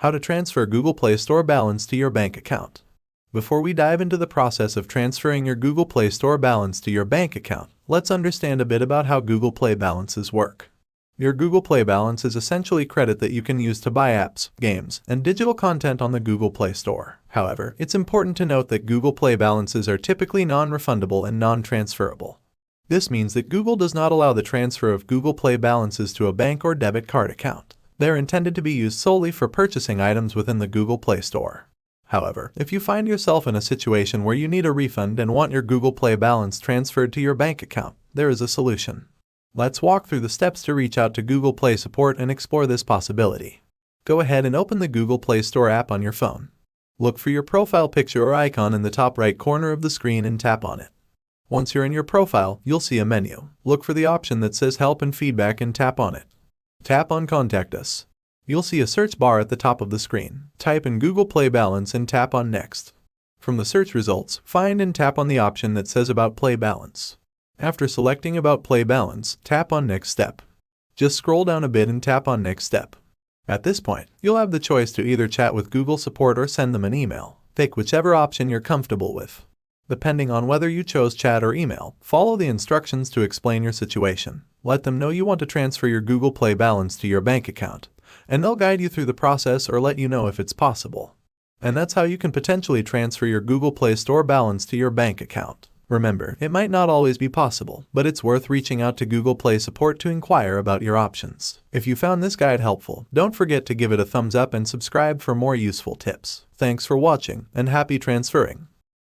How to transfer Google Play Store balance to your bank account. Before we dive into the process of transferring your Google Play Store balance to your bank account, let's understand a bit about how Google Play balances work. Your Google Play balance is essentially credit that you can use to buy apps, games, and digital content on the Google Play Store. However, it's important to note that Google Play balances are typically non-refundable and non-transferable. This means that Google does not allow the transfer of Google Play balances to a bank or debit card account. They're intended to be used solely for purchasing items within the Google Play Store. However, if you find yourself in a situation where you need a refund and want your Google Play balance transferred to your bank account, there is a solution. Let's walk through the steps to reach out to Google Play support and explore this possibility. Go ahead and open the Google Play Store app on your phone. Look for your profile picture or icon in the top right corner of the screen and tap on it. Once you're in your profile, you'll see a menu. Look for the option that says Help and Feedback and tap on it. Tap on Contact Us. You'll see a search bar at the top of the screen. Type in Google Play Balance and tap on Next. From the search results, find and tap on the option that says About Play Balance. After selecting About Play Balance, tap on Next Step. Just scroll down a bit and tap on Next Step. At this point, you'll have the choice to either chat with Google support or send them an email. Pick whichever option you're comfortable with. Depending on whether you chose chat or email, follow the instructions to explain your situation. Let them know you want to transfer your Google Play balance to your bank account, and they'll guide you through the process or let you know if it's possible. And that's how you can potentially transfer your Google Play Store balance to your bank account. Remember, it might not always be possible, but it's worth reaching out to Google Play support to inquire about your options. If you found this guide helpful, don't forget to give it a thumbs up and subscribe for more useful tips. Thanks for watching, and happy transferring.